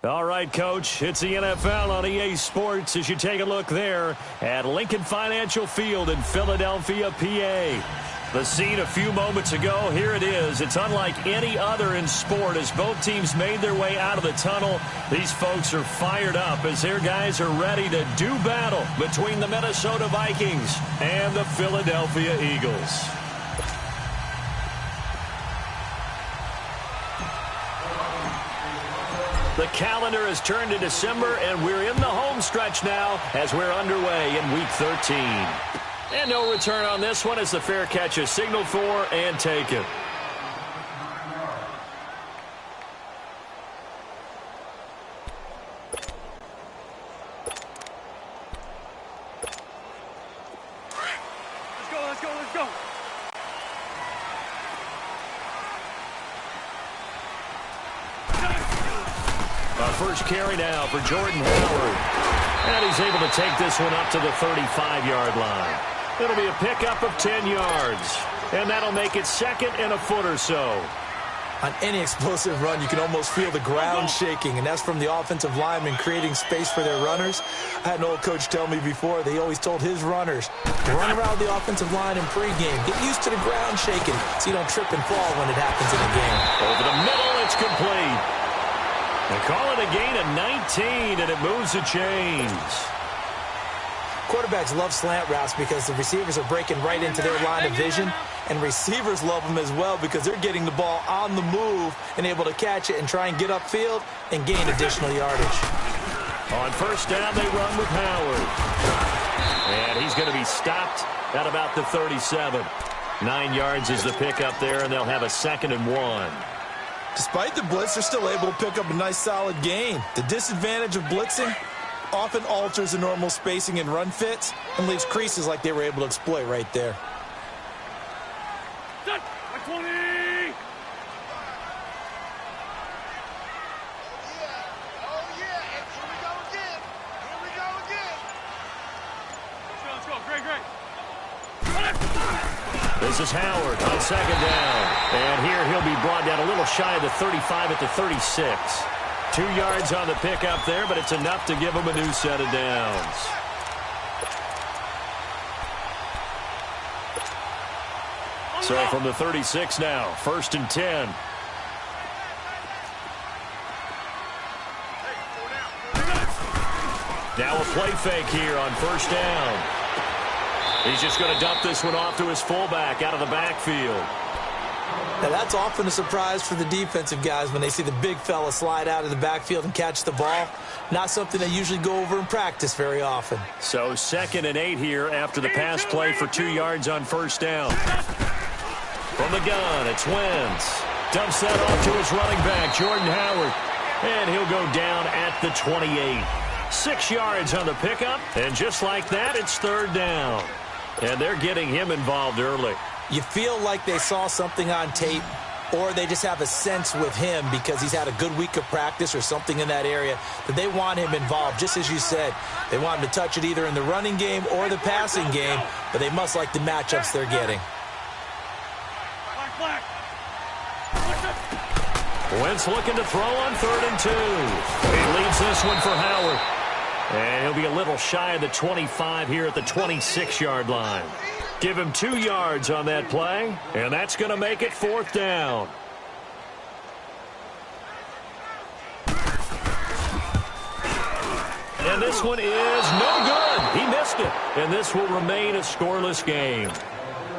All right, Coach, it's the NFL on EA Sports as you take a look there at Lincoln Financial Field in Philadelphia, PA. The scene a few moments ago, here it is. It's unlike any other in sport as both teams made their way out of the tunnel. These folks are fired up as their guys are ready to do battle between the Minnesota Vikings and the Philadelphia Eagles. The calendar has turned to December, and we're in the home stretch now as we're underway in Week 13. And no return on this one as the fair catch is signaled for and taken. Let's go. Our first carry now for Jordan Howard. And he's able to take this one up to the 35-yard line. It'll be a pickup of 10 yards. And that'll make it second and a foot or so. On any explosive run, you can almost feel the ground shaking, and that's from the offensive linemen creating space for their runners. I had an old coach tell me before, they always told his runners to run around the offensive line in pregame. Get used to the ground shaking so you don't trip and fall when it happens in the game. Over the middle, it's complete. They call it a gain of 19, and it moves the chains. Quarterbacks love slant routes because the receivers are breaking right into their line of vision, and receivers love them as well because they're getting the ball on the move and able to catch it and try and get upfield and gain additional yardage. On first down, they run with Howard. And he's going to be stopped at about the 37. 9 yards is the pickup there, and they'll have a 2nd and 1. Despite the blitz, they're still able to pick up a nice solid gain. The disadvantage of blitzing often alters the normal spacing and run fits and leaves creases like they were able to exploit right there. Set. 20. Let's go. Great. This is Howard on 2nd down. And here he'll be brought down a little shy of the 35 at the 36. 2 yards on the pickup there, but it's enough to give him a new set of downs. So from the 36 now, 1st and 10. Now a play fake here on 1st down. He's just going to dump this one off to his fullback out of the backfield. Now, that's often a surprise for the defensive guys when they see the big fella slide out of the backfield and catch the ball. Not something they usually go over in practice very often. So 2nd and 8 here after the pass play for 2 yards on 1st down. From the gun, it's Wentz. Dumps that off to his running back, Jordan Howard. And he'll go down at the 28. 6 yards on the pickup, and just like that, it's 3rd down. And they're getting him involved early. You feel like they saw something on tape, or they just have a sense with him because he's had a good week of practice or something in that area that they want him involved. Just as you said, they want him to touch it either in the running game or the passing game, but they must like the matchups they're getting. Wentz looking to throw on 3rd and 2. He leaves this one for Howard. And he'll be a little shy of the 25 here at the 26-yard line. Give him 2 yards on that play, and that's going to make it 4th down. And this one is no good. He missed it, and this will remain a scoreless game.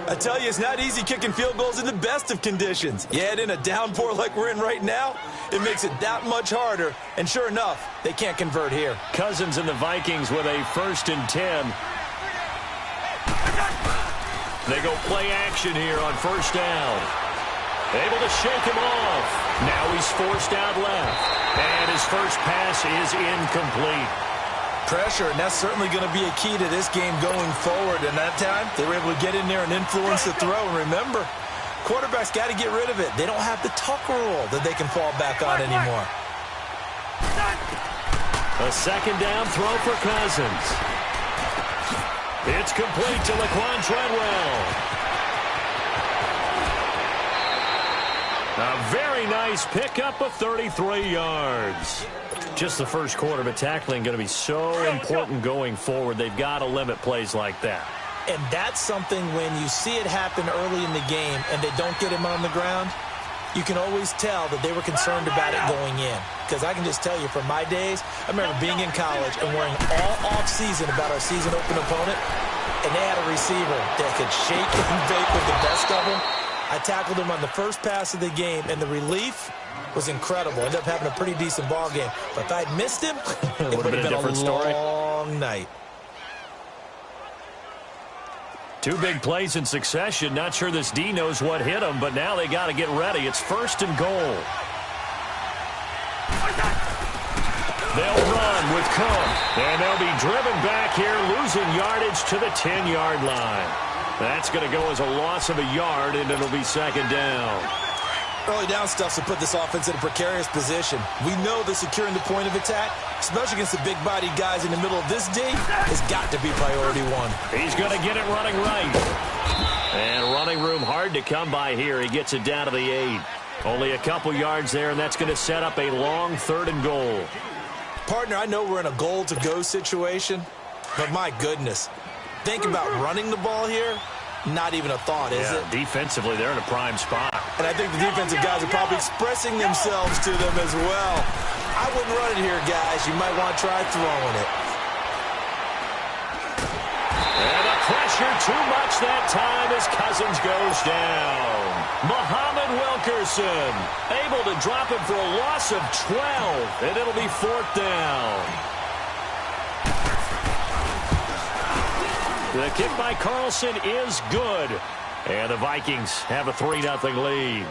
I tell you, it's not easy kicking field goals in the best of conditions. You add in a downpour like we're in right now, it makes it that much harder. And sure enough, they can't convert here. Cousins and the Vikings with a 1st and 10. They go play action here on 1st down. Able to shake him off. Now he's forced out left. And his first pass is incomplete. Pressure, and that's certainly going to be a key to this game going forward. And that time, they were able to get in there and influence the throw. And remember, quarterbacks got to get rid of it. They don't have the tuck rule that they can fall back on anymore. A 2nd down throw for Cousins. It's complete to Laquan Treadwell. A very nice pickup of 33 yards. just the first quarter, but tackling going to be so important going forward. They've got to limit plays like that. And that's something when you see it happen early in the game and they don't get him on the ground, you can always tell that they were concerned about it going in. Because I can just tell you from my days, I remember being in college and worrying all off-season about our season open opponent, and they had a receiver that could shake and bake with the best of them. I tackled him on the first pass of the game, and the relief was incredible. Ended up having a pretty decent ball game. But if I'd missed him, it would have been a long night. Two big plays in succession. Not sure this D knows what hit him, but now they got to get ready. It's 1st and goal. They'll run with Cook, and they'll be driven back here, losing yardage to the 10-yard line. That's going to go as a loss of a yard, and it'll be 2nd down. Early down stuff to put this offense in a precarious position. We know that securing the point of attack, especially against the big-bodied guys in the middle of this D, has got to be priority one. He's going to get it running right. And running room hard to come by here. He gets it down to the 8. Only a couple yards there, and that's going to set up a long 3rd and goal. Partner, I know we're in a goal-to-go situation, but my goodness. Think about running the ball here. Not even a thought, is it? Defensively, they're in a prime spot. And I think the defensive guys are probably expressing themselves to them as well. I wouldn't run it here, guys. You might want to try throwing it. And the pressure too much that time as Cousins goes down. Muhammad Wilkerson able to drop it for a loss of 12, and it'll be 4th down. The kick by Carlson is good. And the Vikings have a 3-0 lead.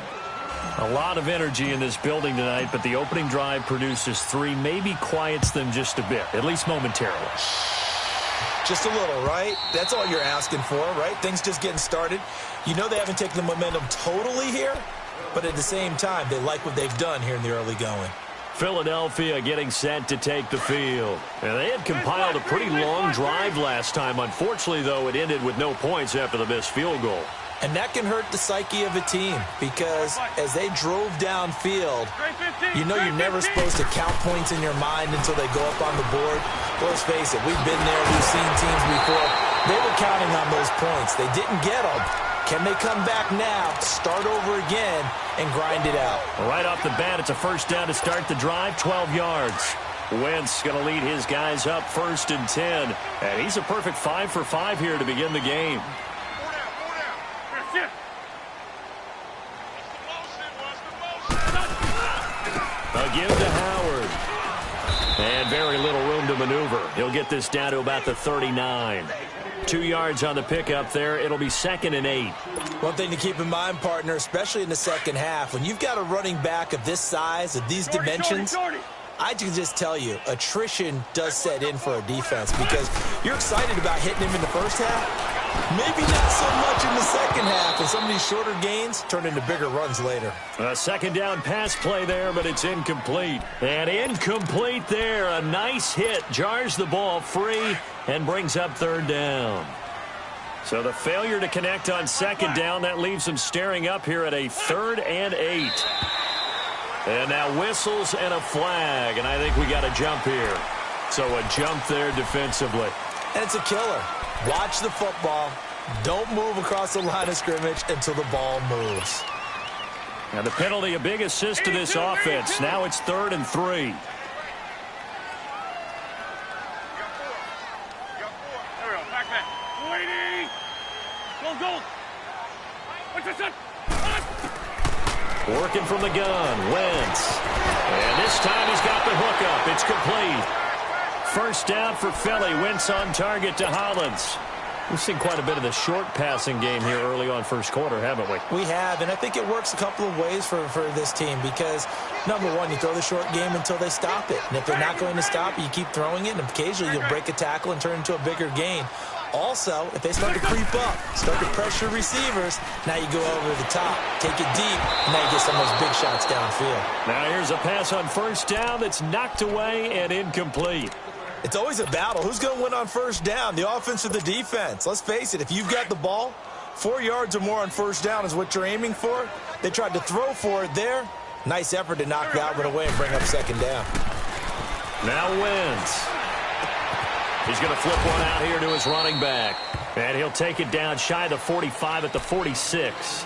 A lot of energy in this building tonight, but the opening drive produces 3, maybe quiets them just a bit, at least momentarily. Just a little, right? That's all you're asking for, right? Things just getting started. You know they haven't taken the momentum totally here, but at the same time, they like what they've done here in the early going. Philadelphia getting set to take the field. And they had compiled a pretty long drive last time. Unfortunately, though, it ended with no points after the missed field goal. And that can hurt the psyche of a team because as they drove downfield, you know you're never supposed to count points in your mind until they go up on the board. Well, let's face it, we've been there, we've seen teams before. They were counting on those points. They didn't get them. Can they come back now, start over again, and grind it out? Right off the bat, it's a 1st down to start the drive, 12 yards. Wentz going to lead his guys up 1st and 10. And he's a perfect 5 for 5 here to begin the game. A give to Howard. And very little room to maneuver. He'll get this down to about the 39. 2 yards on the pickup there. It'll be 2nd and 8. One thing to keep in mind, partner, especially in the second half, when you've got a running back of this size, of these dimensions, I can just tell you, attrition does set in for a defense because you're excited about hitting him in the first half. Maybe not so much in the second half, and some of these shorter gains turn into bigger runs later. A 2nd down pass play there, but it's incomplete. And incomplete there. A nice hit. Jars the ball free and brings up 3rd down. So the failure to connect on 2nd down, that leaves them staring up here at a 3rd and 8. And now whistles and a flag, and I think we got a jump here. So a jump there defensively. And it's a killer. Watch the football. Don't move across the line of scrimmage until the ball moves. Now the penalty, a big assist to this offense. Now it's 3rd and 3. Working from the gun, Wentz. And this time he's got the hookup. It's complete. 1st down for Philly. Wentz on target to Hollins. We've seen quite a bit of the short passing game here early on 1st quarter, haven't we? We have, and I think it works a couple of ways for this team because, number one, you throw the short game until they stop it. And if they're not going to stop it, you keep throwing it, and occasionally you'll break a tackle and turn into a bigger gain. Also, if they start to creep up, start to pressure receivers, now you go over the top, take it deep, and now you get some of those big shots downfield. Now here's a pass on 1st down that's knocked away and incomplete. It's always a battle. Who's going to win on 1st down, the offense or the defense? Let's face it, if you've got the ball, 4 yards or more on 1st down is what you're aiming for. They tried to throw for it there. Nice effort to knock that one away and bring up 2nd down. Now Wentz. He's going to flip one out here to his running back. And he'll take it down shy of the 45 at the 46.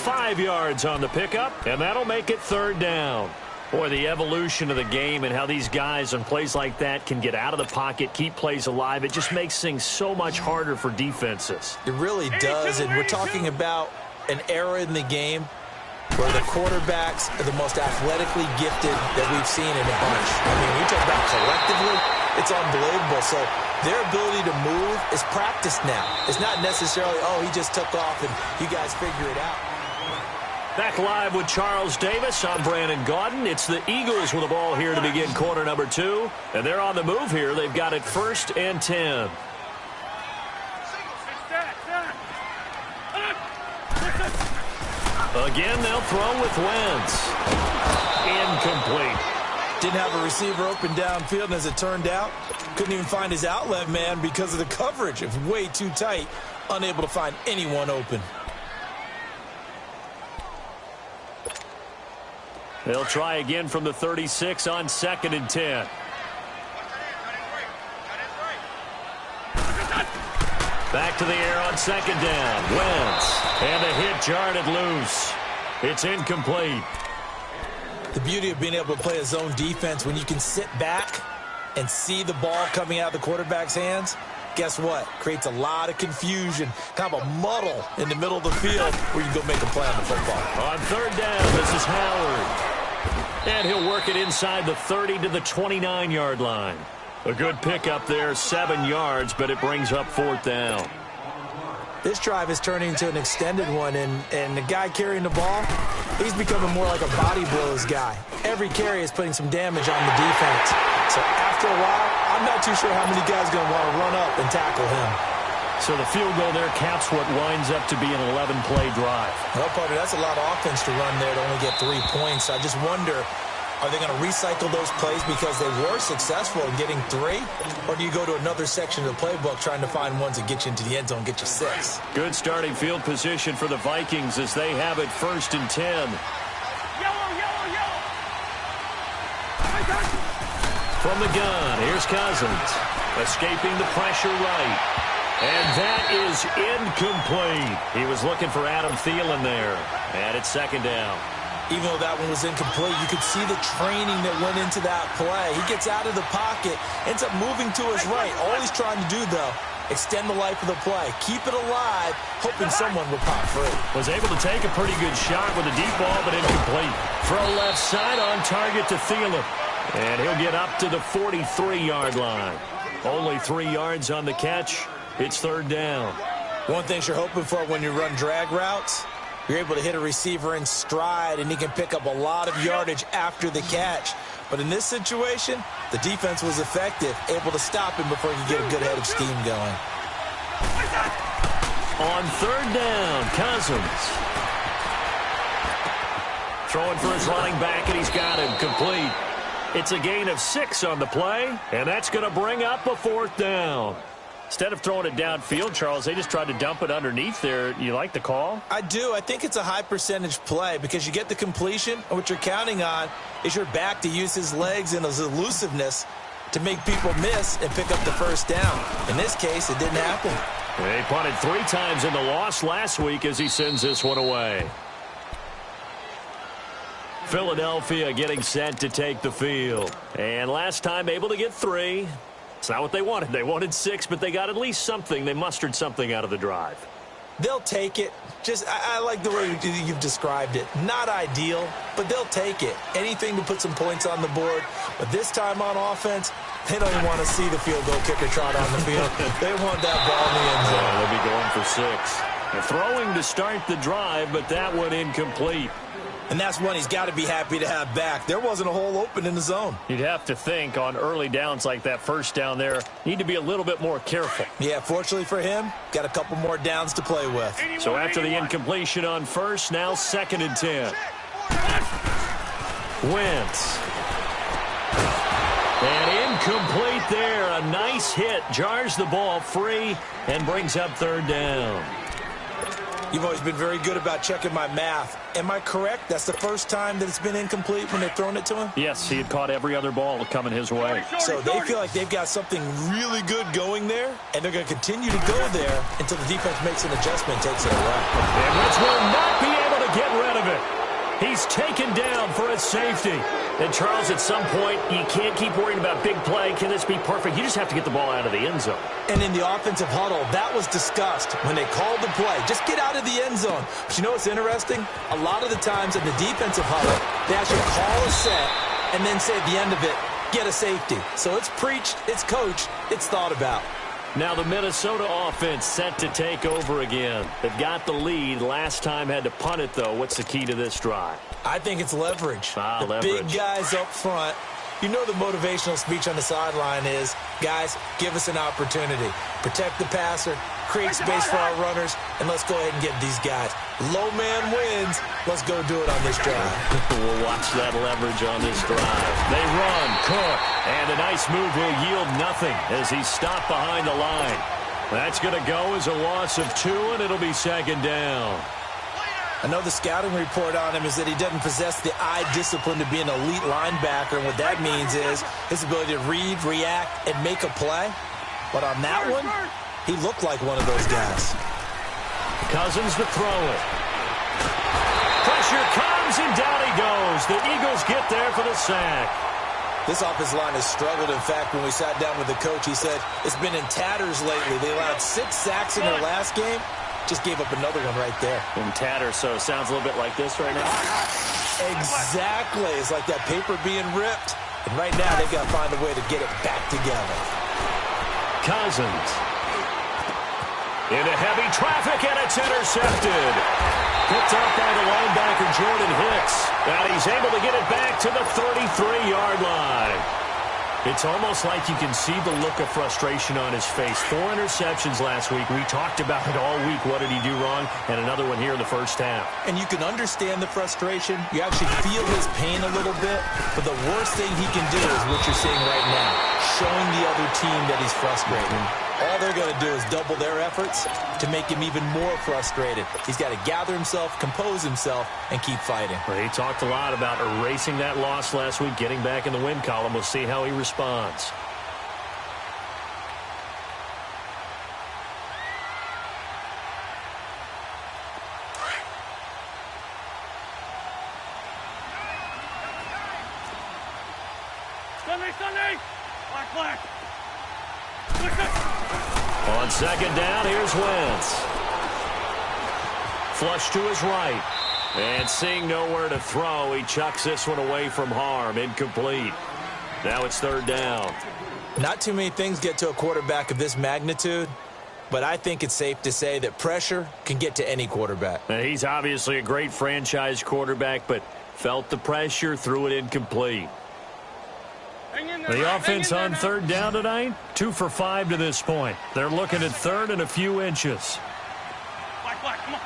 5 yards on the pickup, and that'll make it third down. Boy, the evolution of the game and how these guys on plays like that can get out of the pocket, keep plays alive, it just makes things so much harder for defenses. It really does, and we're talking about an era in the game where the quarterbacks are the most athletically gifted that we've seen in a bunch. I mean, we talk about collectively, it's unbelievable. So their ability to move is practiced now. It's not necessarily, oh, he just took off and you guys figure it out. Back live with Charles Davis. I'm Brandon Gaudin. It's the Eagles with the ball here to begin quarter number 2. And they're on the move here. They've got it 1st and 10. Again, they'll throw with Wentz. Incomplete. Didn't have a receiver open downfield, and as it turned out, couldn't even find his outlet man because of the coverage. It was way too tight, unable to find anyone open. They'll try again from the 36 on 2nd and 10. Back to the air on 2nd down. Wentz. And the hit jarred it loose. It's incomplete. The beauty of being able to play a zone defense when you can sit back and see the ball coming out of the quarterback's hands, guess what? Creates a lot of confusion, kind of a muddle in the middle of the field where you can go make a play on the football. On 3rd down, this is Howard. And he'll work it inside the 30 to the 29-yard line. A good pickup there, 7 yards, but it brings up 4th down. This drive is turning into an extended one, and the guy carrying the ball, he's becoming more like a body blows guy. Every carry is putting some damage on the defense. So after a while, I'm not too sure how many guys are going to want to run up and tackle him. So the field goal there caps what winds up to be an 11-play drive. Well, partner, that's a lot of offense to run there to only get 3 points. I just wonder, are they going to recycle those plays because they were successful in getting 3? Or do you go to another section of the playbook trying to find ones that get you into the end zone, get you 6? Good starting field position for the Vikings as they have it 1st and 10. From the gun, here's Cousins. Escaping the pressure right. And that is incomplete. He was looking for Adam Thielen there. And it's 2nd down. Even though that one was incomplete, you could see the training that went into that play. He gets out of the pocket, ends up moving to his right. All he's trying to do, though, extend the life of the play. Keep it alive, hoping someone will pop free. Was able to take a pretty good shot with a deep ball, but incomplete. Throw left side on target to Thielen. And he'll get up to the 43-yard line. Only 3 yards on the catch. It's 3rd down. One thing you're hoping for when you run drag routes, you're able to hit a receiver in stride, and he can pick up a lot of yardage after the catch. But in this situation, the defense was effective, able to stop him before he could get a good head of steam going. On 3rd down, Cousins. Throwing for his running back, and he's got him complete. It's a gain of 6 on the play, and that's going to bring up a 4th down. Instead of throwing it downfield, Charles, they just tried to dump it underneath there. You like the call? I do. I think it's a high-percentage play because you get the completion, and what you're counting on is your back to use his legs and his elusiveness to make people miss and pick up the 1st down. In this case, it didn't happen. They punted 3 times in the loss last week as he sends this one away. Philadelphia getting set to take the field. And last time able to get 3. It's not what they wanted. They wanted 6, but they got at least something. They mustered something out of the drive. They'll take it. I like the way you've described it. Not ideal, but they'll take it. Anything to put some points on the board. But this time on offense, they don't even want to see the field goal kicker trot on the field. They want that ball in the end zone. They'll be going for 6. They're throwing to start the drive, but that one incomplete. And that's one he's got to be happy to have back. There wasn't a hole open in the zone. You'd have to think on early downs like that 1st down there, need to be a little bit more careful. Yeah, fortunately for him, got a couple more downs to play with. So after the incompletion on 1st, now 2nd and 10. Wentz. And incomplete there. A nice hit. Jars the ball free and brings up 3rd down. You've always been very good about checking my math. Am I correct? That's the first time that it's been incomplete when they've thrown it to him? Yes, he had caught every other ball coming his way. So they feel like they've got something really good going there, and they're going to continue to go there until the defense makes an adjustment and takes it away. And Rich will not be able to get rid of it. He's taken down for a safety. And, Charles, at some point, you can't keep worrying about big play. Can this be perfect? You just have to get the ball out of the end zone. And in the offensive huddle, that was discussed when they called the play. Just get out of the end zone. But you know what's interesting? A lot of the times in the defensive huddle, they actually call a set and then say at the end of it, get a safety. So it's preached, it's coached, it's thought about. Now the Minnesota offense set to take over again. They've got the lead. Last time had to punt it, though. What's the key to this drive? I think it's leverage. Leverage. Big guys up front. You know the motivational speech on the sideline is, guys, give us an opportunity. Protect the passer, create space for our runners, and let's go ahead and get these guys. Low man wins. Let's go do it on this drive. We'll watch that leverage on this drive. They run, Cook, and a nice move will yield nothing as he's stopped behind the line. That's going to go as a loss of 2, and it'll be second down. I know the scouting report on him is that he doesn't possess the eye discipline to be an elite linebacker, and what that means is his ability to read, react, and make a play. But on that one, he looked like one of those guys. Cousins to throw it. Pressure comes, and down he goes. The Eagles get there for the sack. This offensive line has struggled. In fact, when we sat down with the coach, he said it's been in tatters lately. They allowed 6 sacks in their last game. Just gave up another one right there. In tatters, so it sounds a little bit like this right now. Exactly. It's like that paper being ripped. And right now, they've got to find a way to get it back together. Cousins. Into heavy traffic, and it's intercepted. Picked up by the linebacker, Jordan Hicks. And he's able to get it back to the 33-yard line. It's almost like you can see the look of frustration on his face. 4 interceptions last week. We talked about it all week. What did he do wrong? And another one here in the first half. And you can understand the frustration. You actually feel his pain a little bit. But the worst thing he can do is what you're seeing right now, showing the other team that he's frustrated. All they're going to do is double their efforts to make him even more frustrated. He's got to gather himself, compose himself, and keep fighting. Well, he talked a lot about erasing that loss last week, getting back in the win column. We'll see how he responds. Sunday! Black! On second down, here's Wentz. Flush to his right. And seeing nowhere to throw, he chucks this one away from harm. Incomplete. Now it's third down. Not too many things get to a quarterback of this magnitude, but I think it's safe to say that pressure can get to any quarterback. Now, he's obviously a great franchise quarterback, but felt the pressure, threw it incomplete. The offense on third down tonight, 2 for 5 to this point. They're looking at third and a few inches. Come on.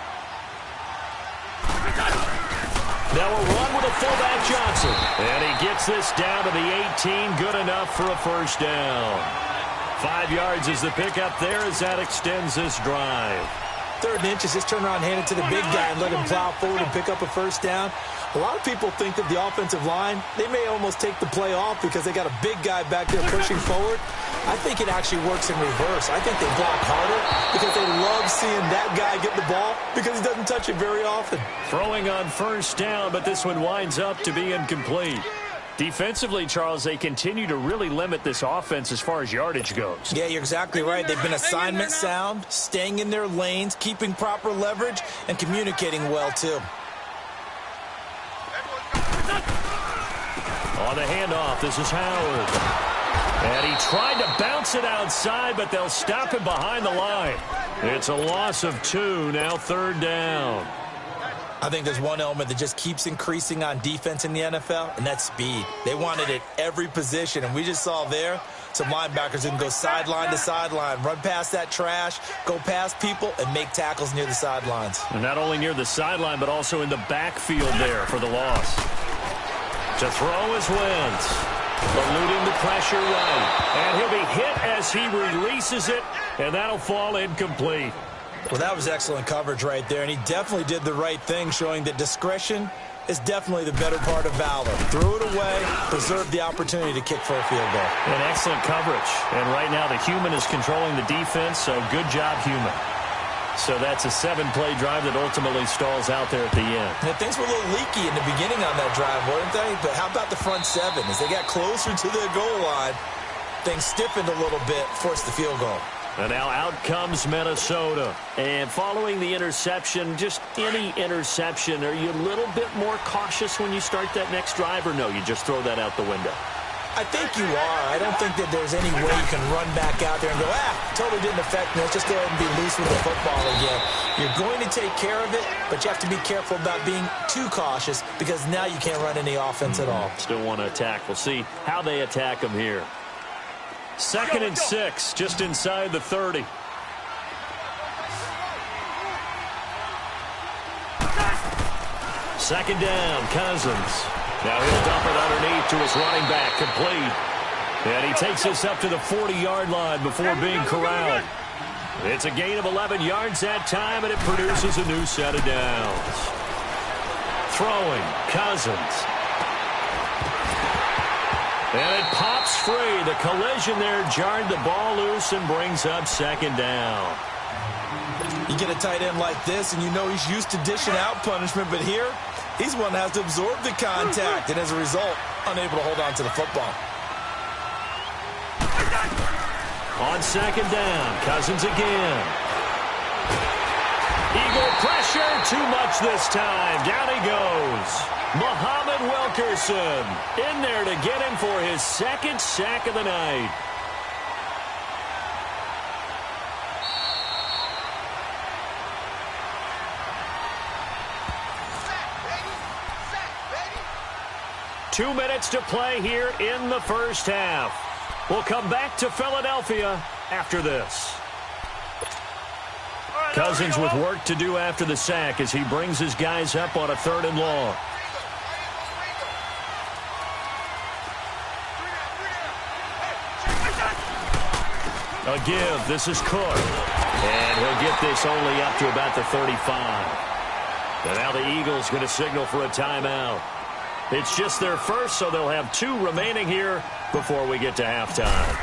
Now a run with a fullback Johnson. And he gets this down to the 18. Good enough for a first down. 5 yards is the pickup there as that extends this drive. 3rd and inches, just turn around, hand it to the big guy and let him plow forward and pick up a first down. A lot of people think that the offensive line, they may almost take the play off because they got a big guy back there pushing forward. I think it actually works in reverse. I think they block harder because they love seeing that guy get the ball because he doesn't touch it very often. Throwing on first down, but this one winds up to be incomplete. Defensively, Charles, they continue to really limit this offense as far as yardage goes. Yeah, you're exactly right. They've been assignment sound, staying in their lanes, keeping proper leverage, and communicating well, too. On the handoff, this is Howard. And he tried to bounce it outside, but they'll stop him behind the line. It's a loss of 2, now third down. I think there's one element that just keeps increasing on defense in the NFL, and that's speed. They want it at every position, and we just saw there some linebackers who can go sideline to sideline, run past that trash, go past people, and make tackles near the sidelines. And not only near the sideline, but also in the backfield there for the loss. To throw is Wentz, eluding the pressure right. And he'll be hit as he releases it, and that'll fall incomplete. Well, that was excellent coverage right there, and he definitely did the right thing, showing that discretion is definitely the better part of valor. Threw it away, preserved the opportunity to kick for a field goal. And excellent coverage. And right now the human is controlling the defense, so good job, human. So that's a 7-play drive that ultimately stalls out there at the end. And things were a little leaky in the beginning on that drive, weren't they? But how about the front seven? As they got closer to the goal line, things stiffened a little bit, forced the field goal. And now out comes Minnesota. And following the interception, just any interception, are you a little bit more cautious when you start that next drive, or no, you just throw that out the window? I think you are. I don't think that there's any way you can run back out there and go, totally didn't affect me. Let's just go ahead and be loose with the football again. You're going to take care of it, but you have to be careful about being too cautious because now you can't run any offense at all. Still want to attack. We'll see how they attack them here. 2nd and 6, just inside the 30. Second down, Cousins. Now he'll dump it underneath to his running back, complete. And he takes this up to the 40-yard line before being corralled. It's a gain of 11 yards that time, and it produces a new set of downs. Throwing, Cousins. And it pops free. The collision there jarred the ball loose and brings up 2nd down. You get a tight end like this, and you know he's used to dishing out punishment, but here, he's one that has to absorb the contact, and as a result, unable to hold on to the football. On 2nd down, Cousins again. Eagle pressure, too much this time. Down he goes. Muhammad Wilkerson in there to get him for his 2nd sack of the night. Two minutes to play here in the first half. We'll come back to Philadelphia after this. Cousins with work to do after the sack as he brings his guys up on a 3rd and long. A give. This is Cook. And he'll get this only up to about the 35. And now the Eagles going to signal for a timeout. It's just their first, so they'll have 2 remaining here before we get to halftime.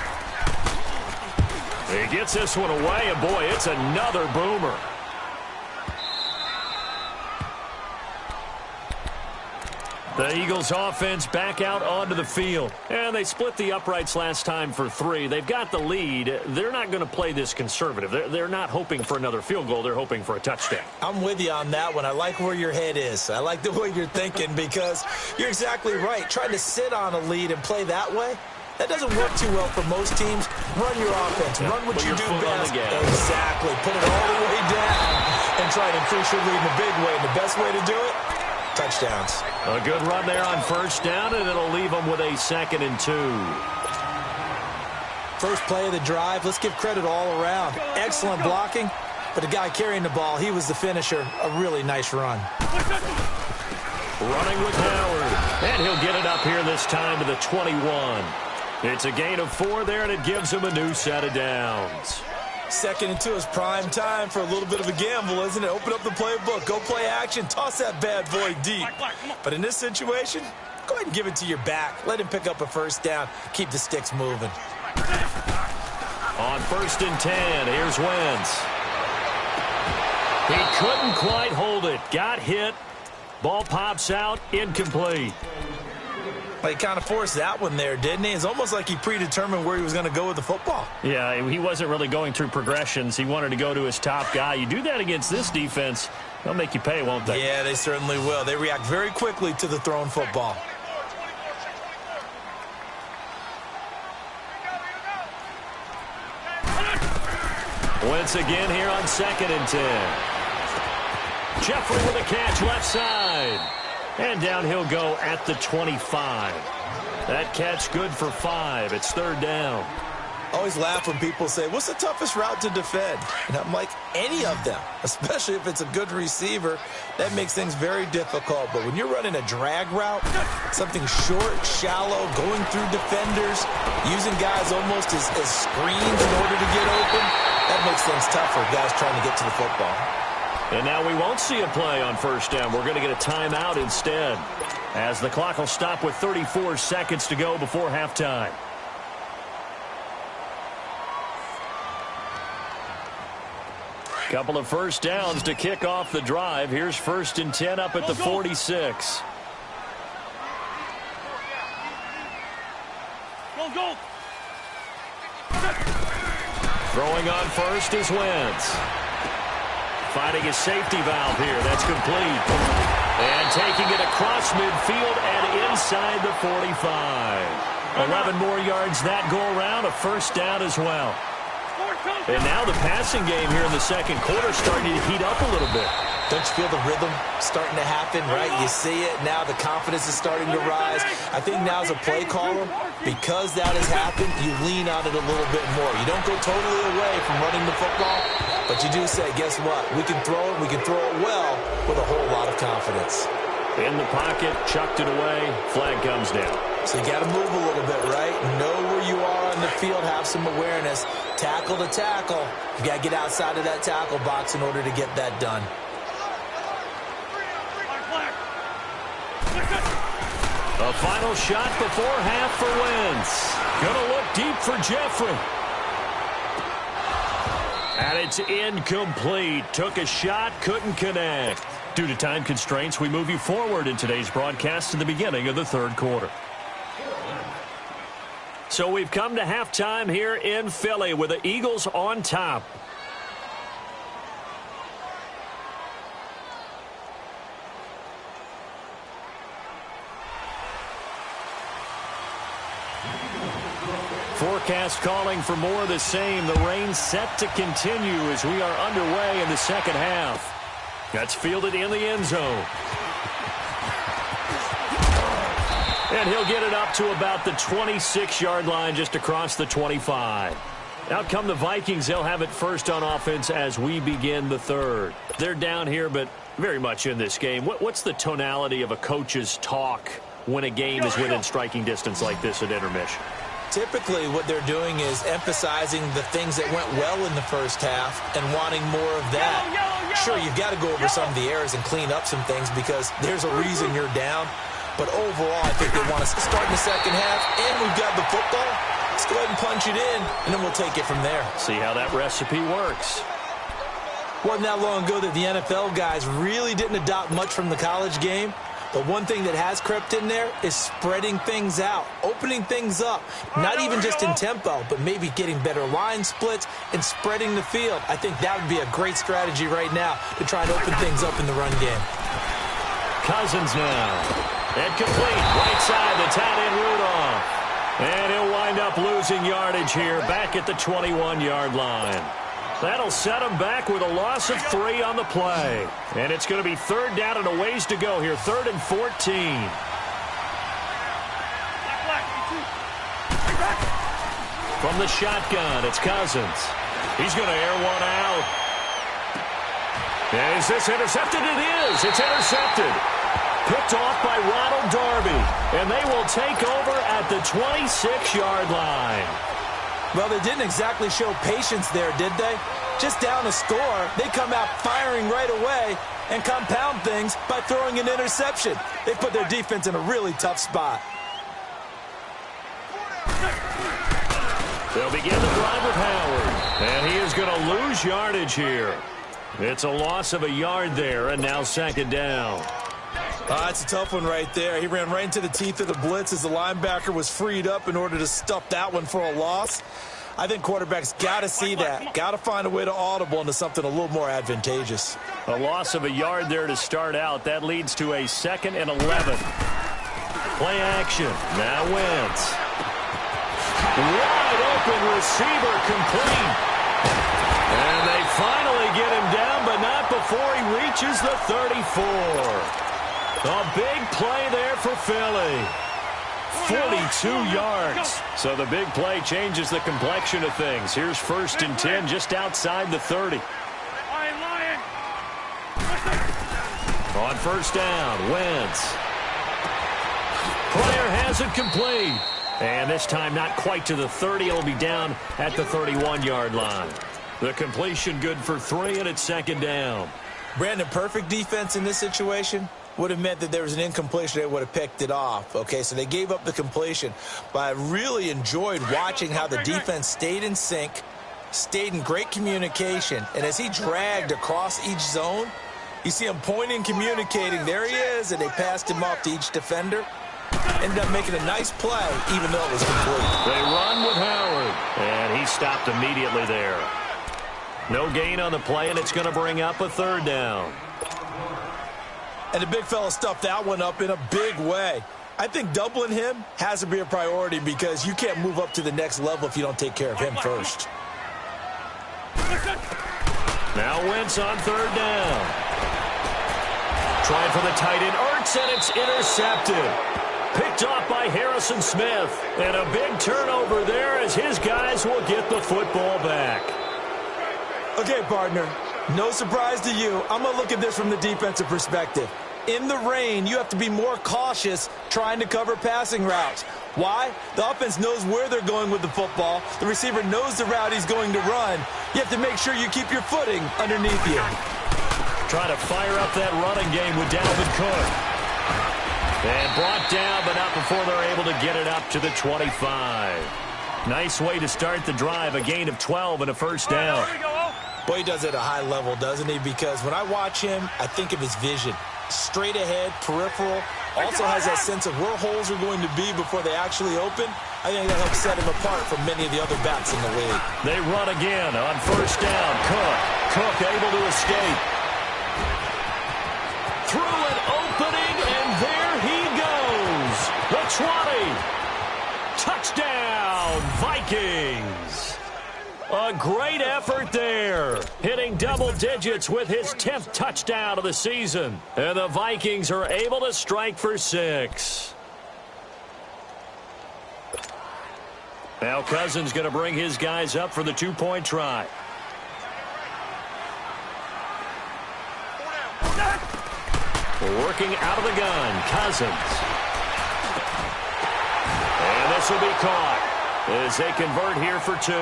He gets this one away, and boy, it's another boomer. The Eagles offense back out onto the field. And they split the uprights last time for 3. They've got the lead. They're not going to play this conservative. They're not hoping for another field goal. They're hoping for a touchdown. I'm with you on that one. I like where your head is. I like the way you're thinking because you're exactly right. Trying to sit on a lead and play that way, that doesn't work too well for most teams. Run your offense. Run what you do best. Exactly. Put it all the way down and try to increase your lead in a big way. And the best way to do it, touchdowns. A good run there on 1st down, and it'll leave them with a 2nd and 2. First play of the drive. Let's give credit all around. Excellent blocking, but the guy carrying the ball, he was the finisher. A really nice run. Running with Howard, and he'll get it up here this time to the 21. It's a gain of 4 there, and it gives him a new set of downs. 2nd and 2 is prime time for a little bit of a gamble, isn't it? Open up the playbook, go play action, toss that bad boy deep. But in this situation, go ahead and give it to your back. Let him pick up a 1st down. Keep the sticks moving. On 1st and 10, here's Wentz. He couldn't quite hold it. Got hit. Ball pops out, incomplete. Well, he kind of forced that one there, didn't he? It's almost like he predetermined where he was going to go with the football. Yeah, he wasn't really going through progressions. He wanted to go to his top guy. You do that against this defense, they'll make you pay, won't they? Yeah, they certainly will. They react very quickly to the thrown football. Once again here on 2nd and 10. Jeffrey with a catch left side. And down he'll go at the 25. That catch good for 5. It's 3rd down. Always laugh when people say, what's the toughest route to defend? And I'm like, any of them, especially if it's a good receiver. That makes things very difficult. But when you're running a drag route, something short, shallow, going through defenders, using guys almost as screens in order to get open, That makes things tough for guys trying to get to the football. And now we won't see a play on first down. We're going to get a timeout instead, as the clock will stop with 34 seconds to go before halftime. Couple of first downs to kick off the drive. Here's 1st and 10 up at the 46. Go. Throwing on first is Wentz. Finding his safety valve here. That's complete. And taking it across midfield and inside the 45. 11 more yards that go around. A first down as well. And now the passing game here in the second quarter starting to heat up a little bit. Don't you feel the rhythm starting to happen, right? You see it now. The confidence is starting to rise. I think now as a play caller, because that has happened, you lean on it a little bit more. You don't go totally away from running the football, but you do say, guess what? We can throw it. We can throw it well with a whole lot of confidence. In the pocket, chucked it away. Flag comes down. So you got to move a little bit, right? Know where you are on the field. Have some awareness. Tackle to tackle. You got to get outside of that tackle box in order to get that done. A final shot before half for Wentz. Gonna look deep for Jeffrey. And it's incomplete. Took a shot, couldn't connect. Due to time constraints, we move you forward in today's broadcast to the beginning of the third quarter. So we've come to halftime here in Philly with the Eagles on top. Forecast calling for more of the same. The rain set to continue as we are underway in the second half. That's fielded in the end zone. And he'll get it up to about the 26-yard line, just across the 25. Out come the Vikings. They'll have it first on offense as we begin the third. They're down here, but very much in this game. What's the tonality of a coach's talk when a game is within striking distance like this at intermission? Typically, what they're doing is emphasizing the things that went well in the first half and wanting more of that. Sure, you've got to go over some of the errors and clean up some things because there's a reason you're down. But overall, I think they want to start in the second half, and we've got the football. Let's go ahead and punch it in, and then we'll take it from there. See how that recipe works. Wasn't that long ago that the NFL guys really didn't adopt much from the college game. But one thing that has crept in there is spreading things out, opening things up, not even just in tempo, but maybe getting better line splits and spreading the field. I think that would be a great strategy right now to try and open things up in the run game. Cousins now. And complete. Right side, the tight end Rudolph. And he'll wind up losing yardage here back at the 21-yard line. That'll set him back with a loss of 3 on the play. And it's going to be third down and a ways to go here. 3rd and 14. From the shotgun, it's Cousins. He's going to air one out. And is this intercepted? It is. It's intercepted. Picked off by Ronald Darby. And they will take over at the 26-yard line. Well, they didn't exactly show patience there, did they? Just down a score, they come out firing right away and compound things by throwing an interception. They put their defense in a really tough spot. They'll begin the drive with Howard. And he is going to lose yardage here. It's a loss of a yard there, and now second down. It's a tough one right there. He ran right into the teeth of the blitz as the linebacker was freed up in order to stuff that one for a loss. I think quarterbacks got to see that. Got to find a way to audible into something a little more advantageous. A loss of a yard there to start out. That leads to a 2nd and 11. Play action. Now Wentz. Wide open receiver complete. And they finally get him down, but not before he reaches the 34. A big play there for Philly. 42 yards. So the big play changes the complexion of things. Here's 1st and 10 just outside the 30. On first down, Wentz. Player has it complete. And this time not quite to the 30. It'll be down at the 31-yard line. The completion good for 3, and it's second down. Brandon, perfect defense in this situation would have meant that there was an incompletion. They would have picked it off. Okay, so they gave up the completion. But I really enjoyed watching how the defense stayed in sync, stayed in great communication. And as he dragged across each zone, you see him pointing, communicating. There he is, and they passed him off to each defender. Ended up making a nice play, even though it was complete. They run with Howard, and he stopped immediately there. No gain on the play, and it's going to bring up a third down. And the big fella stuffed that one up in a big way. I think doubling him has to be a priority because you can't move up to the next level if you don't take care of him first. Now Wentz on third down. Trying for the tight end, Ertz, and it's intercepted. Picked off by Harrison Smith. And a big turnover there as his guys will get the football back. Okay, partner, no surprise to you. I'm going to look at this from the defensive perspective. In the rain, you have to be more cautious trying to cover passing routes. Why? The offense knows where they're going with the football. The receiver knows the route he's going to run. You have to make sure you keep your footing underneath you. Trying to fire up that running game with Dalvin Cook. And brought down, but not before they're able to get it up to the 25. Nice way to start the drive, a gain of 12 and a first down. Boy, he does it at a high level, doesn't he? Because when I watch him, I think of his vision. Straight ahead, peripheral. Also has that sense of where holes are going to be before they actually open. I think that helps set him apart from many of the other backs in the league. They run again on first down. Cook able to escape. Through an opening, and there he goes. The 20. Touchdown, Vikings. A great effort there, hitting double digits with his 10th touchdown of the season. And the Vikings are able to strike for 6. Now Cousins going to bring his guys up for the 2-point try. Working out of the gun, Cousins. And this will be caught as they convert here for 2.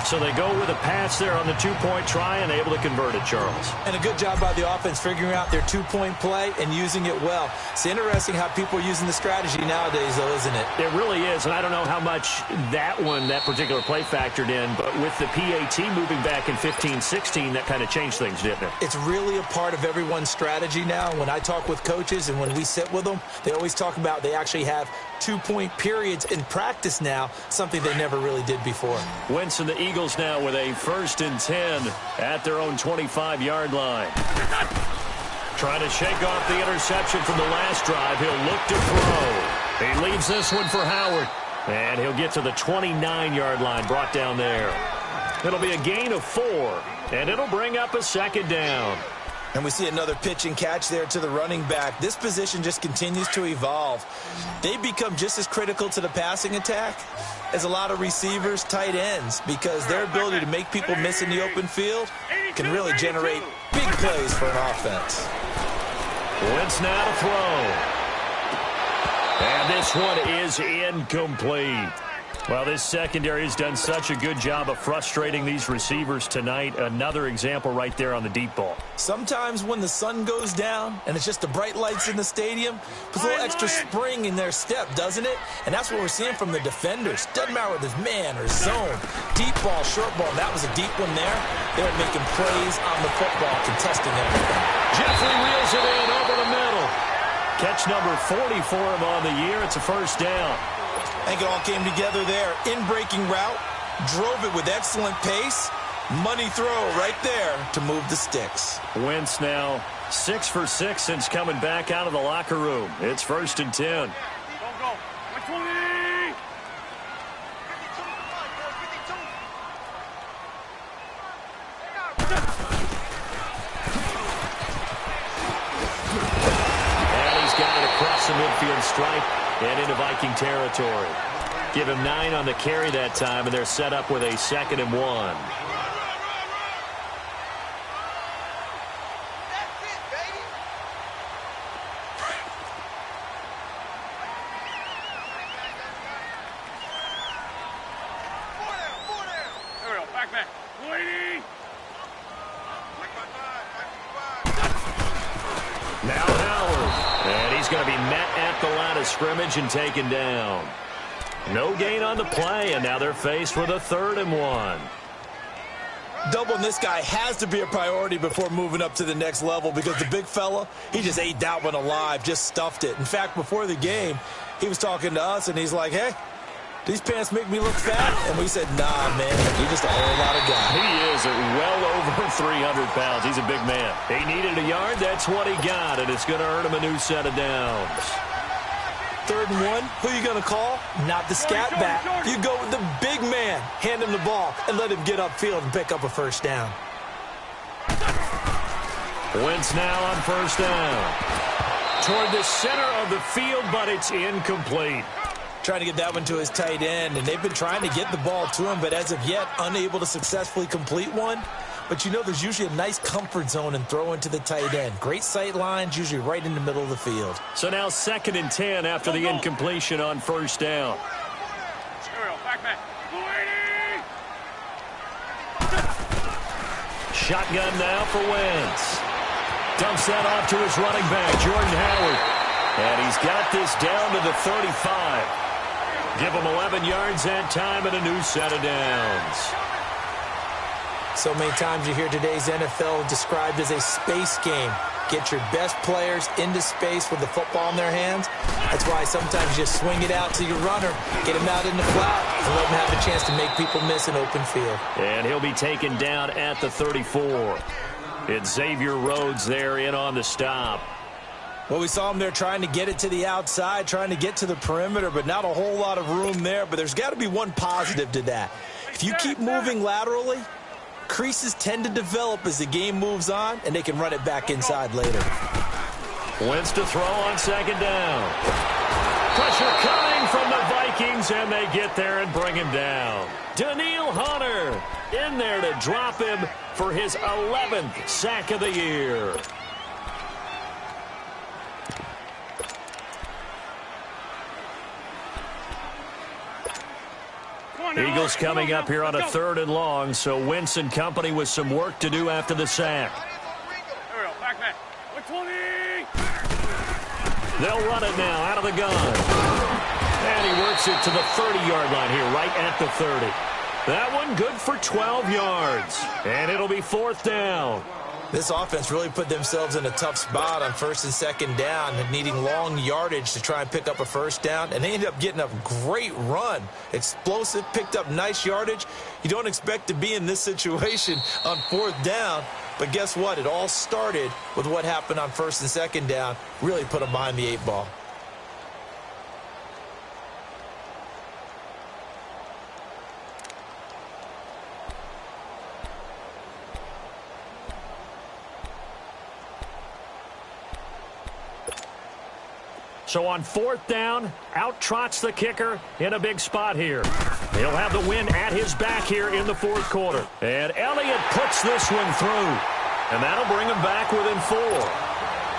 So they go with a pass there on the 2-point try and able to convert it, Charles. And a good job by the offense figuring out their 2-point play and using it well. It's interesting how people are using the strategy nowadays, though, isn't it? It really is, and I don't know how much that particular play factored in, but with the PAT moving back in 15-16, that kind of changed things, didn't it? It's really a part of everyone's strategy now. When I talk with coaches and when we sit with them, they always talk about they actually have 2-point periods in practice now, something they never really did before. Wentz and the Eagles now with a 1st and 10 at their own 25-yard line. Trying to shake off the interception from the last drive. He'll look to throw. He leaves this one for Howard. And he'll get to the 29-yard line, brought down there. It'll be a gain of 4, and it'll bring up a second down. And we see another pitch and catch there to the running back. This position just continues to evolve. They become just as critical to the passing attack as a lot of receivers, tight ends, because their ability to make people miss in the open field can really generate big plays for an offense. Wentz now to throw. And this one is incomplete. Well, this secondary has done such a good job of frustrating these receivers tonight. Another example right there on the deep ball. Sometimes when the sun goes down and it's just the bright lights in the stadium, puts a little extra spring in their step, doesn't it? And that's what we're seeing from the defenders. Doesn't matter whether it's man or zone. Deep ball, short ball. That was a deep one there. They're making plays on the football, contesting everything. Jeffrey reels it in over the middle. Catch number 40 for him on the year. It's a first down. I think it all came together there. In-breaking route, drove it with excellent pace. Money throw right there to move the sticks. Wentz now 6 for 6 since coming back out of the locker room. It's 1st and 10. Go. 120. And he's got it across the midfield stripe and into Viking territory. Give him 9 on the carry that time, and they're set up with a 2nd and 1. back. Waiting. Now Howard. And he's going to be met at the line of scrimmage and taken down. No gain on the play, and now they're faced with a 3rd and 1. Doubling this guy has to be a priority before moving up to the next level because the big fella, he just ate that one alive, just stuffed it. In fact, before the game, he was talking to us, and he's like, hey, these pants make me look fat? And we said, nah, man, you're just a whole lot of guy. He is at well over 300 pounds. He's a big man. He needed a yard. That's what he got, and it's going to earn him a new set of downs. 3rd and 1, who you going to call? Not the scat back. You go with the big man. Hand him the ball and let him get upfield and pick up a 1st down. Wentz now on 1st down. Toward the center of the field, but it's incomplete. Trying to get that one to his tight end, and they've been trying to get the ball to him, but as of yet, unable to successfully complete one. But you know there's usually a nice comfort zone in throwing to the tight end. Great sight lines, usually right in the middle of the field. So now 2nd and 10 after the incompletion on 1st down. Back. Waiting. Shotgun now for Wentz. Dumps that off to his running back, Jordan Howard. And he's got this down to the 35. Give him 11 yards that time and a new set of downs. So many times you hear today's NFL described as a space game. Get your best players into space with the football in their hands. That's why sometimes you just swing it out to your runner, get him out in the flat, and let him have a chance to make people miss an open field. And he'll be taken down at the 34. It's Xavier Rhodes there in on the stop. Well, we saw him there trying to get it to the outside, trying to get to the perimeter, but not a whole lot of room there. But there's got to be one positive to that. If you keep moving laterally, creases tend to develop as the game moves on, and they can run it back inside later. Wentz to throw on 2nd down. Pressure coming from the Vikings, and they get there and bring him down. Daniil Hunter in there to drop him for his 11th sack of the year. Eagles coming up here on a 3rd and long, so Wentz and company with some work to do after the sack. Back. 20. They'll run it now out of the gun. And he works it to the 30-yard line here, right at the 30. That one good for 12 yards. And it'll be 4th down. This offense really put themselves in a tough spot on 1st and 2nd down and needing long yardage to try and pick up a 1st down. And they ended up getting a great run. Explosive, picked up nice yardage. You don't expect to be in this situation on 4th down. But guess what? It all started with what happened on 1st and 2nd down. Really put them behind the 8 ball. So on 4th down, out trots the kicker in a big spot here. He'll have the win at his back here in the 4th quarter. And Elliott puts this one through. And that'll bring him back within 4.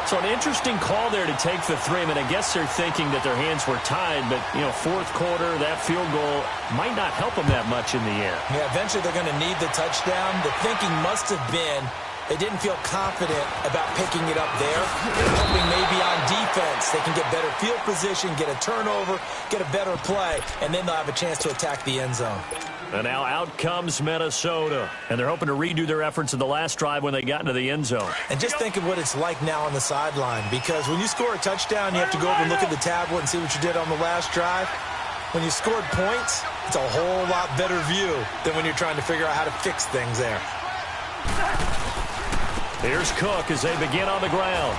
So an interesting call there to take the 3. I mean, I guess they're thinking that their hands were tied, but, 4th quarter, that field goal might not help them that much in the end. Yeah, eventually they're going to need the touchdown. The thinking must have been they didn't feel confident about picking it up there. Hoping maybe on defense they can get better field position, get a turnover, get a better play, and then they'll have a chance to attack the end zone. And now out comes Minnesota. And they're hoping to redo their efforts in the last drive when they got into the end zone. And just think of what it's like now on the sideline, because when you score a touchdown, you have to go over and look at the tablet and see what you did on the last drive. When you scored points, it's a whole lot better view than when you're trying to figure out how to fix things there. Here's Cook as they begin on the ground.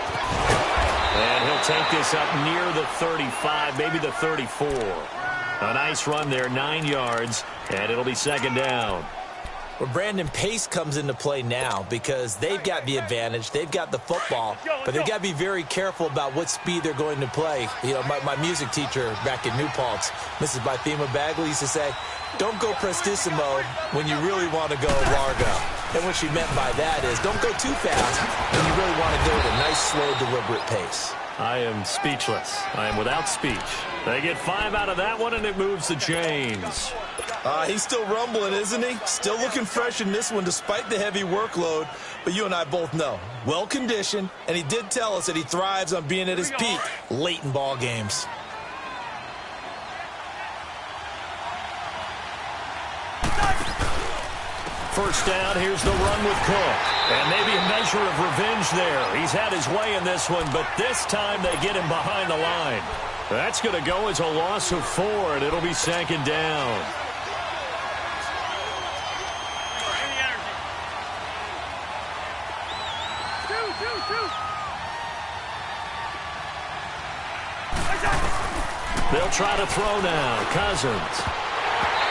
And he'll take this up near the 35, maybe the 34. A nice run there, 9 yards, and it'll be 2nd down. Well, Brandon, pace comes into play now because they've got the advantage. They've got the football, but they've got to be very careful about what speed they're going to play. My music teacher back in New Paltz, Mrs. Bythema Bagley, used to say, don't go prestissimo when you really want to go largo. And what she meant by that is don't go too fast when you really want to go at a nice, slow, deliberate pace. I am speechless. I am without speech. They get 5 out of that one, and it moves the chains. He's still rumbling, isn't he? Still looking fresh in this one despite the heavy workload. But you and I both know, well-conditioned, and he did tell us that he thrives on being at his peak late in ball games. First down, here's the run with Cook. And maybe a measure of revenge there. He's had his way in this one, but this time they get him behind the line. That's going to go as a loss of 4, and it'll be second down. They'll try to throw now. Cousins.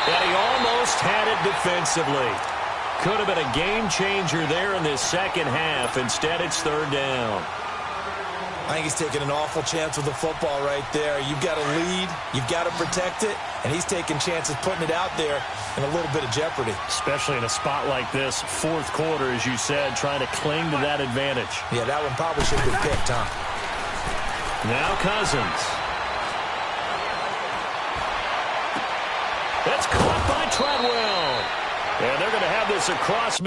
And he almost had it defensively. Could have been a game changer there in this second half. Instead, it's third down. I think he's taking an awful chance with the football right there. You've got to lead. You've got to protect it. And he's taking chances putting it out there in a little bit of jeopardy. Especially in a spot like this, fourth quarter, as you said, trying to cling to that advantage. Yeah, that one probably should have been picked, huh? Now Cousins. That's caught by Treadwell. And they're going to have this across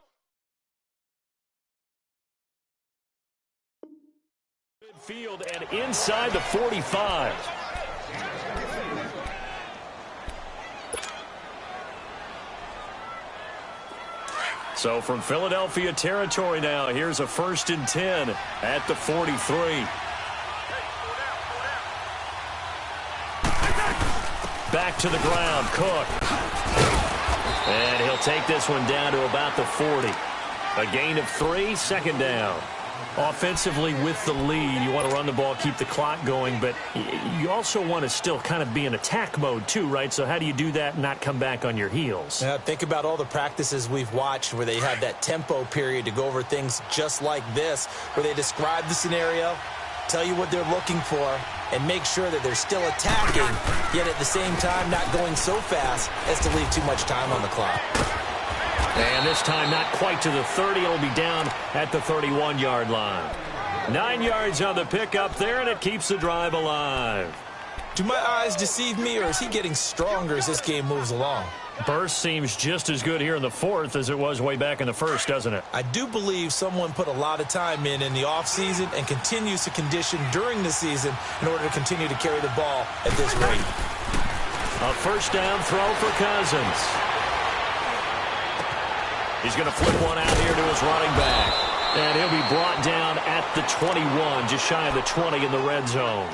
midfield and inside the 45. So from Philadelphia territory now, here's a 1st and 10 at the 43. Back to the ground, Cook. And he'll take this one down to about the 40. A gain of 3, second down. Offensively with the lead, you want to run the ball, keep the clock going, but you also want to still kind of be in attack mode too, right? So how do you do that and not come back on your heels? Yeah, think about all the practices we've watched where they have that tempo period to go over things just like this, where they describe the scenario, tell you what they're looking for, and make sure that they're still attacking, yet at the same time not going so fast as to leave too much time on the clock. And this time not quite to the 30. It'll be down at the 31-yard line. 9 yards on the pickup there, and it keeps the drive alive. Do my eyes deceive me, or is he getting stronger as this game moves along? Burst seems just as good here in the fourth as it was way back in the first, doesn't it? I do believe someone put a lot of time in the offseason and continues to condition during the season in order to continue to carry the ball at this rate. A first down throw for Cousins. He's going to flip one out here to his running back. And he'll be brought down at the 21, just shy of the 20 in the red zone.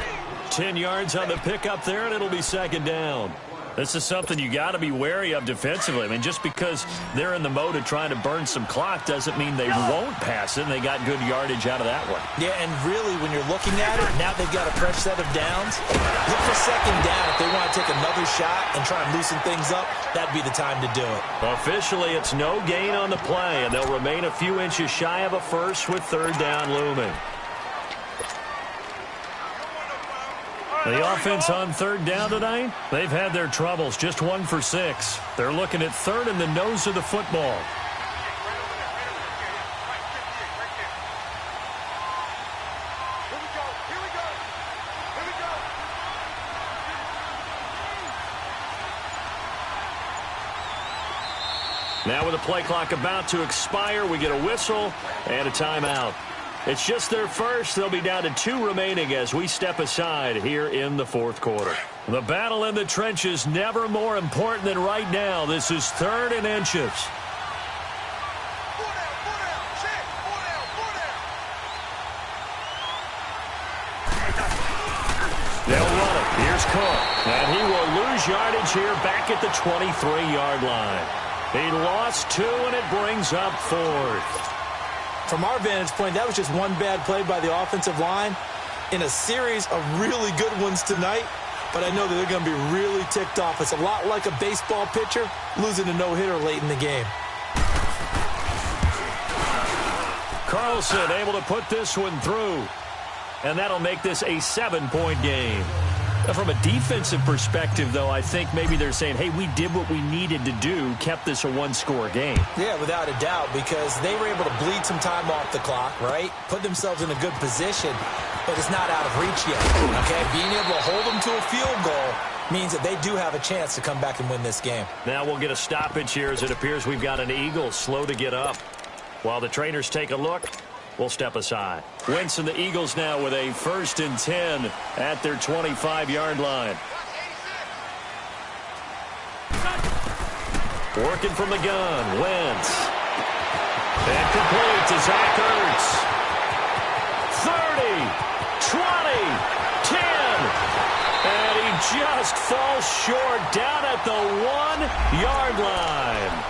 10 yards on the pickup there, and it'll be second down. This is something you got to be wary of defensively. I mean, just because they're in the mode of trying to burn some clock doesn't mean they won't pass it, and they got good yardage out of that one. Yeah, and really, when you're looking at it, now they've got a fresh set of downs. Look for second down. If they want to take another shot and try and loosen things up, that'd be the time to do it. Officially, it's no gain on the play, and they'll remain a few inches shy of a first with third down looming. The offense on third down tonight, they've had their troubles, just 1 for 6. They're looking at third in the nose of the football. Now with the play clock about to expire, we get a whistle and a timeout. It's just their first. They'll be down to 2 remaining as we step aside here in the fourth quarter. The battle in the trenches never more important than right now. This is 3rd and inches. They'll run it. Here's Cook. And he will lose yardage here back at the 23-yard line. He lost 2, and it brings up 4th. From our vantage point, that was just one bad play by the offensive line in a series of really good ones tonight, but I know that they're going to be really ticked off. It's a lot like a baseball pitcher losing a no-hitter late in the game. Carlson able to put this one through, and that'll make this a 7-point game. From a defensive perspective, though, I think maybe they're saying, hey, we did what we needed to do, kept this a 1-score game. Yeah, without a doubt, because they were able to bleed some time off the clock, right? Put themselves in a good position, but it's not out of reach yet, okay? Being able to hold them to a field goal means that they do have a chance to come back and win this game. Now we'll get a stoppage here as it appears we've got an Eagle slow to get up. While the trainers take a look, we'll step aside. Wentz and the Eagles now with a 1st and 10 at their 25-yard line. Working from the gun, Wentz. And complete to Zach Ertz. 30, 20, 10. And he just falls short down at the 1-yard line.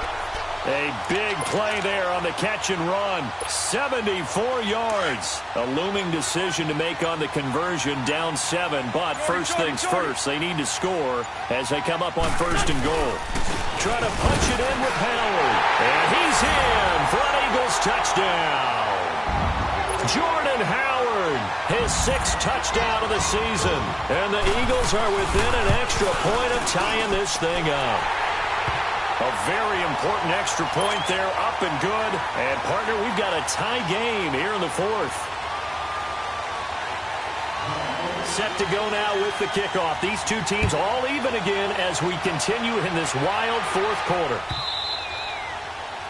A big play there on the catch and run. 74 yards. A looming decision to make on the conversion, down 7. But first things first, they need to score as they come up on 1st and goal. Try to punch it in with Howard. And he's in for an Eagles touchdown. Jordan Howard, his 6th touchdown of the season. And the Eagles are within an extra point of tying this thing up. A very important extra point there, up and good. And, partner, we've got a tie game here in the 4th. Set to go now with the kickoff. These two teams all even again as we continue in this wild 4th quarter.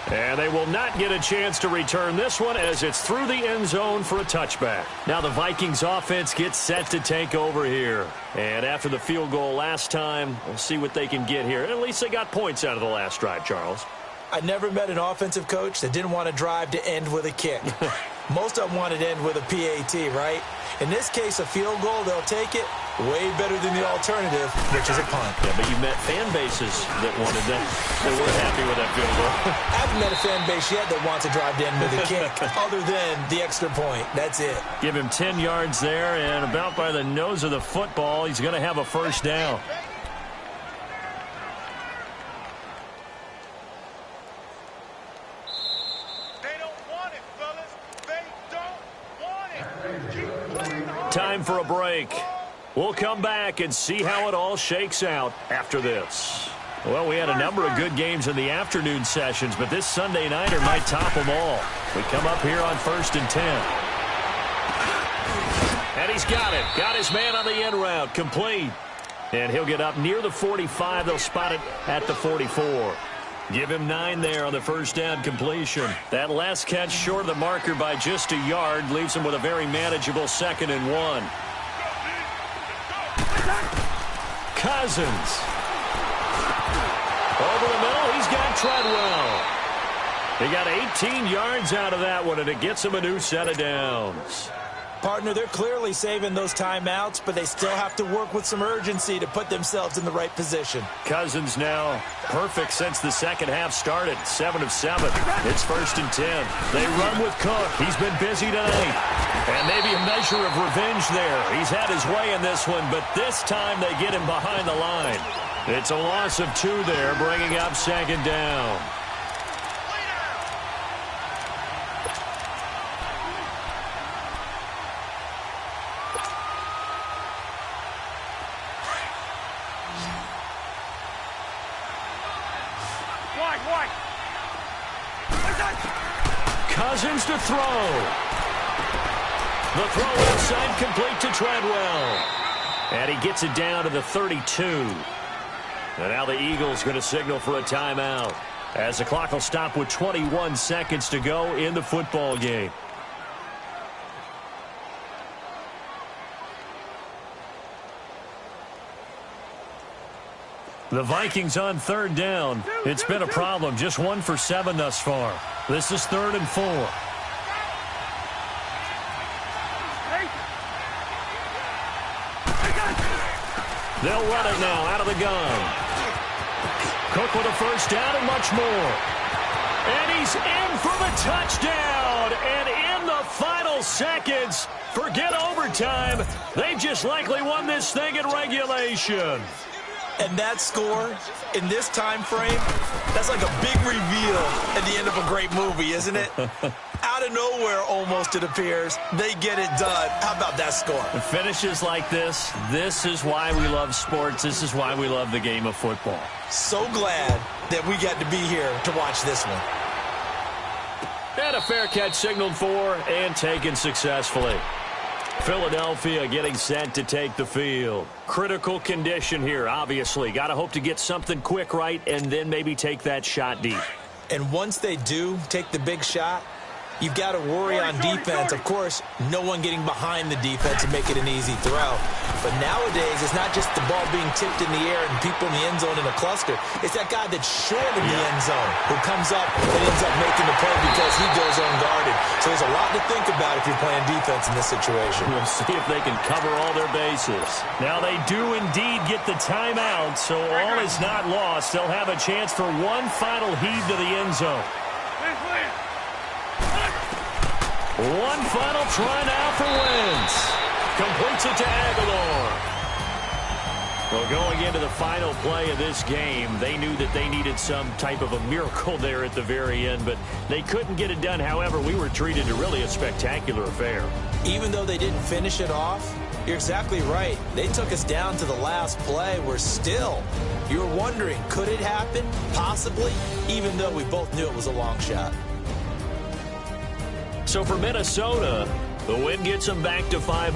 And they will not get a chance to return this one as it's through the end zone for a touchback. Now the Vikings offense gets set to take over here. And after the field goal last time, we'll see what they can get here. At least they got points out of the last drive, Charles. I never met an offensive coach that didn't want to drive to end with a kick. Most of them wanted to end with a PAT, right? In this case, a field goal, they'll take it. Way better than the alternative, which is a punt. Yeah, but you met fan bases that wanted that. They weren't happy with that field goal. I haven't met a fan base yet that wants to drive to end with a kick, other than the extra point. That's it. Give him 10 yards there, and about by the nose of the football, he's going to have a 1st down. Time for a break. We'll come back and see how it all shakes out after this. Well, we had a number of good games in the afternoon sessions, but this Sunday nighter might top them all. We come up here on 1st and 10. And he's got it. Got his man on the end route. Complete. And he'll get up near the 45. They'll spot it at the 44. Give him 9 there on the 1st down completion. That last catch short of the marker by just a yard leaves him with a very manageable 2nd and 1. Cousins. Over the middle, he's got Treadwell. He got 18 yards out of that one, and it gets him a new set of downs. Partner, they're clearly saving those timeouts, but they still have to work with some urgency to put themselves in the right position. Cousins now perfect since the second half started. 7 of 7. It's 1st and 10. They run with Cook. He's been busy tonight. And maybe a measure of revenge there. He's had his way in this one, but this time they get him behind the line. It's a loss of 2 there, bringing up 2nd down. Cousins to throw. The throw inside, complete to Treadwell. And he gets it down to the 32. And now the Eagles going to signal for a timeout as the clock will stop with 21 seconds to go in the football game. The Vikings on 3rd down. It's been a problem. Just 1 for 7 thus far. This is 3rd and 4. They'll run it now out of the gun. Cook with a 1st down and much more. And he's in for the touchdown. And in the final seconds, forget overtime. They've just likely won this thing in regulation. And that score, in this time frame, that's like a big reveal at the end of a great movie, isn't it? Out of nowhere, almost, it appears, they get it done. How about that score? The finishes like this is why we love sports. This is why we love the game of football. So glad that we got to be here to watch this one. And a fair catch signaled for and taken successfully. Philadelphia getting set to take the field. Critical condition here, obviously. Got to hope to get something quick right and then maybe take that shot deep. And once they do take the big shot, you've got to worry on defense. Of course, no one getting behind the defense to make it an easy throw. But nowadays, it's not just the ball being tipped in the air and people in the end zone in a cluster. It's that guy that's short of the end zone who comes up and ends up making the play because he goes unguarded. So there's a lot to think about if you're playing defense in this situation. We'll see if they can cover all their bases. Now, they do indeed get the timeout, so all is not lost. They'll have a chance for one final heave to the end zone. One final try now for Wentz. Completes it to Aguilar. Well, going into the final play of this game, they knew that they needed some type of a miracle there at the very end, but they couldn't get it done. However, we were treated to really a spectacular affair. Even though they didn't finish it off, you're exactly right. They took us down to the last play. We're still, you're wondering, could it happen? Possibly, even though we both knew it was a long shot. So for Minnesota, the win gets them back to 5.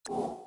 you